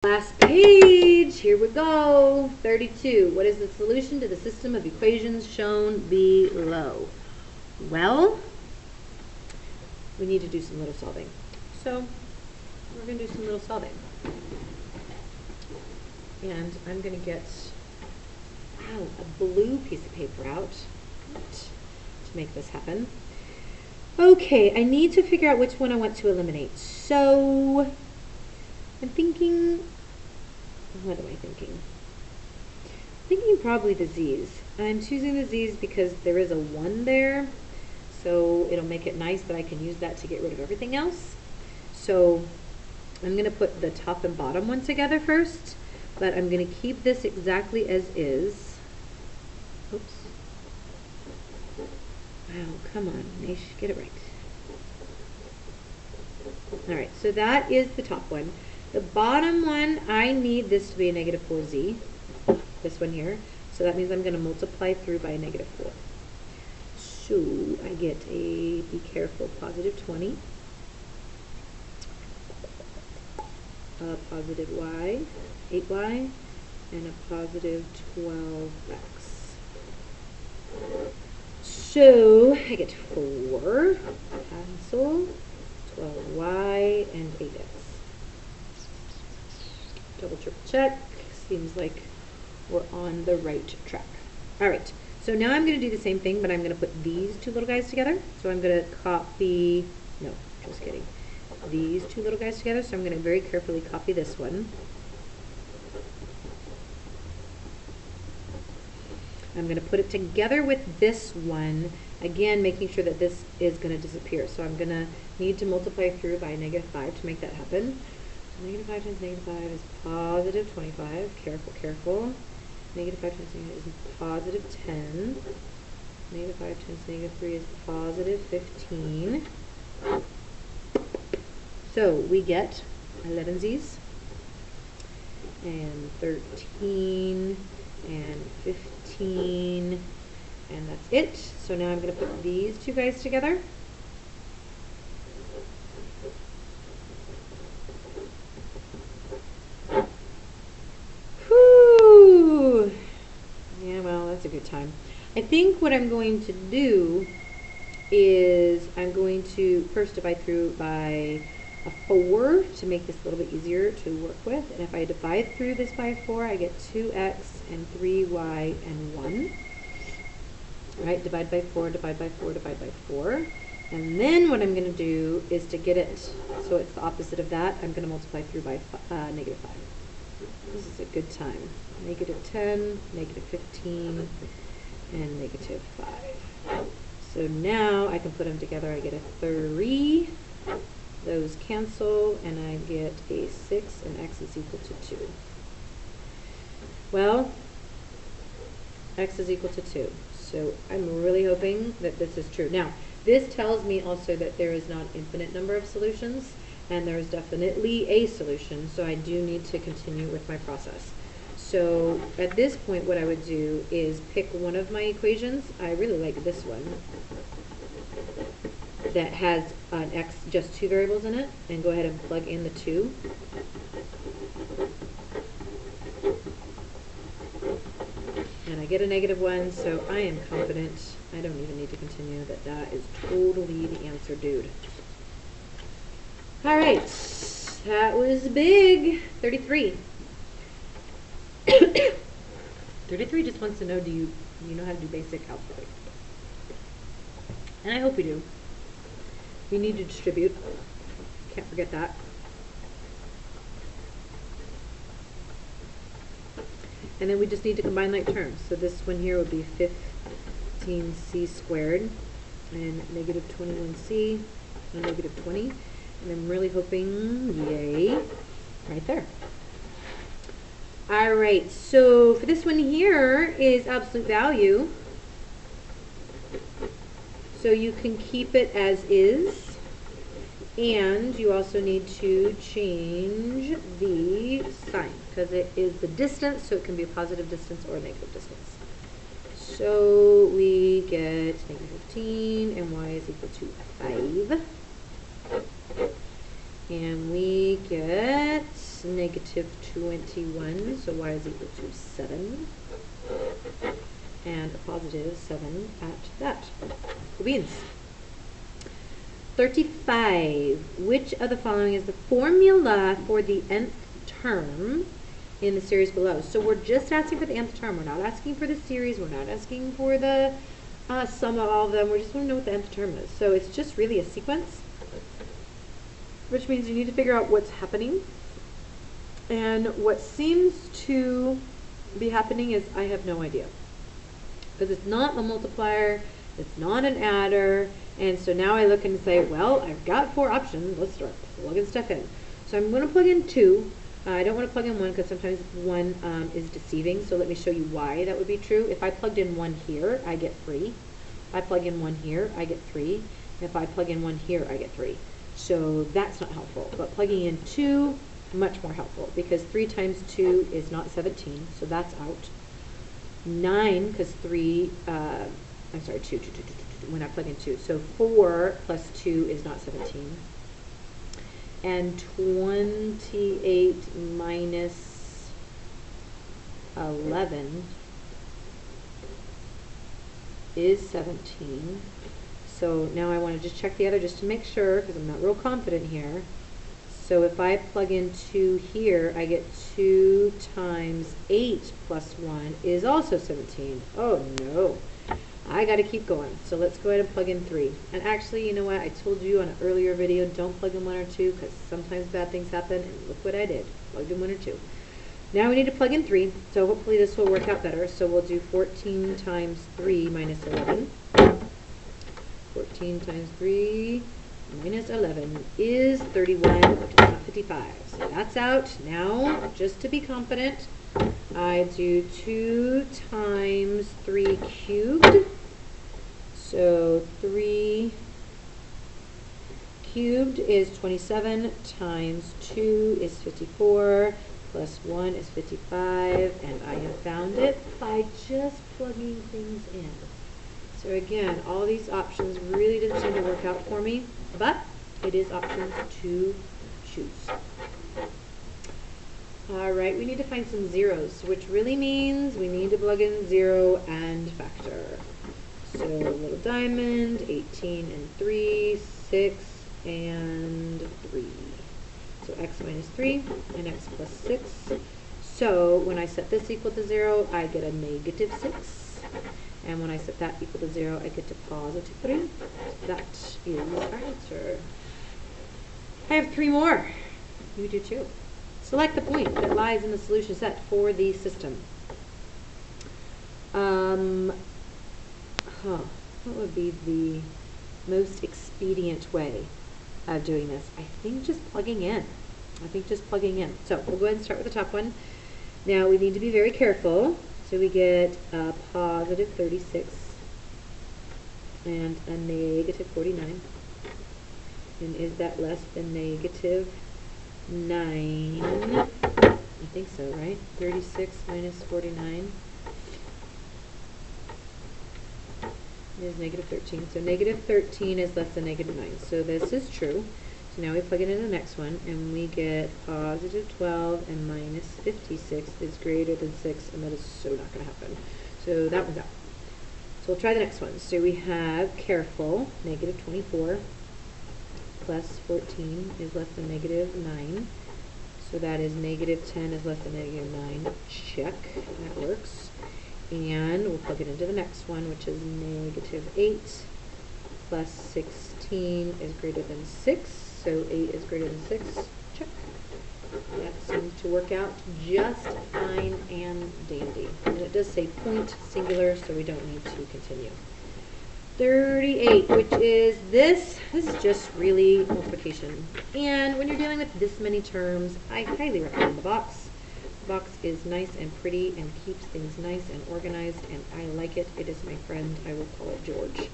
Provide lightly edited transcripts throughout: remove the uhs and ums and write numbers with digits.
Last page, here we go. 32. What is the solution to the system of equations shown below? Well, we need to do some little solving. So, we're going to do some little solving. And I'm going to get a blue piece of paper out to make this happen. Okay, I need to figure out which one I want to eliminate. So, I'm thinking, what am I thinking? I'm thinking probably the z's. I'm choosing the z's because there is a 1 there, so it'll make it nice that I can use that to get rid of everything else. So I'm going to put the top and bottom one together first, but I'm going to keep this exactly as is. Oops. Wow, come on, Nish, get it right. Alright, so that is the top one. The bottom one, I need this to be a negative 4z, this one here. So that means I'm going to multiply through by a negative 4. So I get a, be careful, positive 20, a positive y, 8y, and a positive 12x. So I get 4, cancel, 12y, and 8x. Double triple check. Seems like we're on the right track. Alright, so now I'm going to do the same thing, but I'm going to put these two little guys together. So I'm going to copy, no, just kidding, these two little guys together. So I'm going to very carefully copy this one. I'm going to put it together with this one, again making sure that this is going to disappear. So I'm going to need to multiply through by negative 5 to make that happen. Negative 5 times negative 5 is positive 25. Careful, careful. Negative 5 times negative is positive 10. Negative 5 times negative 3 is positive 15. So we get 11 z's, and 13, and 15, and that's it. So now I'm going to put these two guys together. Yeah, well, that's a good time. I think what I'm going to do is I'm going to first divide through by a 4 to make this a little bit easier to work with. And if I divide through this by 4, I get 2x and 3y and 1. Right, divide by 4, divide by 4, divide by 4. And then what I'm going to do is to get it so it's the opposite of that, I'm going to multiply through by negative 5. This is a good time. Negative 10, negative 15, and negative 5. So now I can put them together. I get a 3. Those cancel, and I get a 6, and x is equal to 2. Well, x is equal to 2. So I'm really hoping that this is true. Now, this tells me also that there is not an infinite number of solutions, and there is definitely a solution, so I do need to continue with my process. So at this point what I would do is pick one of my equations. I really like this one that has an x, just 2 variables in it, and go ahead and plug in the 2. And I get a negative 1, so I am confident, I don't even need to continue, that that is totally the answer, dude. Alright, that was big. 33. 33 just wants to know, do you know how to do basic calculus? And I hope you do. We need to distribute. Can't forget that. And then we just need to combine like terms. So this one here would be 15c squared and negative 21c and negative 20. And I'm really hoping, yay, right there. Alright, so for this one here is absolute value. So you can keep it as is. And you also need to change the sign because it is the distance, so it can be a positive distance or a negative distance. So we get negative 15 and y is equal to 5. And we get negative 21, so y is equal to 7. And a positive 7 at that. Cool beans. 35. Which of the following is the formula for the nth term in the series below? So we're just asking for the nth term. We're not asking for the series. We're not asking for the sum of all of them. We just want to know what the nth term is. So it's just really a sequence, which means you need to figure out what's happening. And what seems to be happening is I have no idea. Because it's not a multiplier, it's not an adder, and so now I look and say, well, I've got 4 options, let's start plugging stuff in. So I'm going to plug in 2. I don't want to plug in 1 because sometimes 1 is deceiving, so let me show you why that would be true. If I plugged in 1 here, I get 3. If I plug in 1 here, I get 3. If I plug in 1 here, I get 3. So that's not helpful, but plugging in 2, much more helpful, because 3 times 2 is not 17, so that's out. 9, because 3, I'm sorry, 2, when I plug in 2. So 4 plus 2 is not 17. And 28 minus 11 is 17. So now I want to just check the other just to make sure, because I'm not real confident here. So if I plug in 2 here, I get 2 times 8 plus 1 is also 17. Oh no, I got to keep going. So let's go ahead and plug in 3. And actually, you know what, I told you on an earlier video, don't plug in 1 or 2 because sometimes bad things happen, and look what I did, plugged in 1 or 2. Now we need to plug in 3, so hopefully this will work out better. So we'll do 14 times 3 minus 11. 14 times 3 minus 11 is 31, which is not 55. So that's out. Now, just to be confident, I do 2 times 3 cubed. So 3 cubed is 27 times 2 is 54 plus 1 is 55, and I have found it by just plugging things in. So again, all these options really didn't seem to work out for me, but it is options to choose. All right, we need to find some zeros, which really means we need to plug in 0 and factor. So little diamond, 18 and 3, 6 and 3. So x minus 3 and x plus 6. So when I set this equal to 0, I get a negative 6. And when I set that equal to 0, I get to positive 3. That is our answer. I have 3 more. You do too. Select the point that lies in the solution set for the system. What would be the most expedient way of doing this? I think just plugging in. So we'll go ahead and start with the top one. Now we need to be very careful. So we get a positive 36 and a negative 49. And is that less than negative 9? I think so, right? 36 minus 49 is negative 13. So negative 13 is less than negative 9. So this is true. So now we plug it in the next one, and we get positive 12 and minus 56 is greater than 6, and that is so not going to happen. So that one's out. So we'll try the next one. So we have careful, negative 24 plus 14 is less than negative 9. So that is negative 10 is less than negative 9. Check, that works. And we'll plug it into the next one, which is negative 8 plus 16 is greater than 6. So 8 is greater than 6. Check. That seems to work out just fine and dandy. And it does say point singular, so we don't need to continue. 38, which is this. This is just really multiplication. And when you're dealing with this many terms, I highly recommend the box. The box is nice and pretty and keeps things nice and organized, and I like it. It is my friend. I will call it George.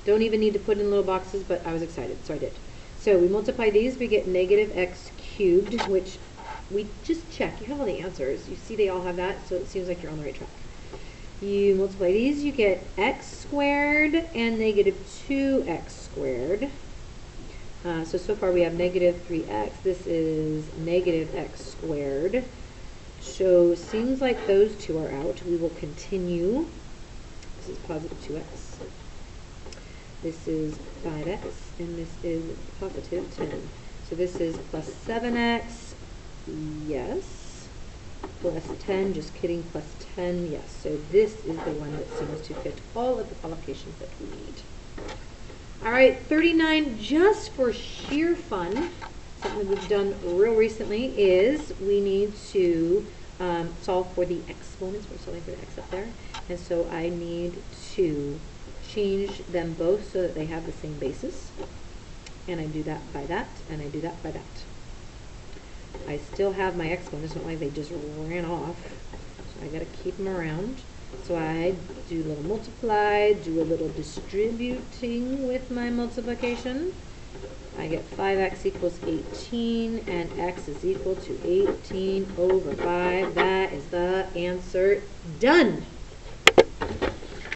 Don't even need to put in little boxes, but I was excited, so I did. So we multiply these, we get negative x cubed, which we just check. You have all the answers. You see they all have that, so it seems like you're on the right track. You multiply these, you get x squared and negative 2x squared. So far we have negative 3x. This is negative x squared. So seems like those two are out. We will continue. This is positive 2x. This is 5x, and this is positive 10. So this is plus 7x, yes, plus 10, just kidding, plus 10, yes. So this is the one that seems to fit all of the qualifications that we need. All right, 39, just for sheer fun, something we've done real recently is we need to solve for the exponents. We're solving for the x up there. And so I need to change them both so that they have the same basis. And I do that by that, and I do that by that. I still have my exponents, not like they just ran off. So I gotta keep them around. So I do a little multiply, do a little distributing with my multiplication. I get 5x equals 18, and x is equal to 18 over 5. That is the answer. Done!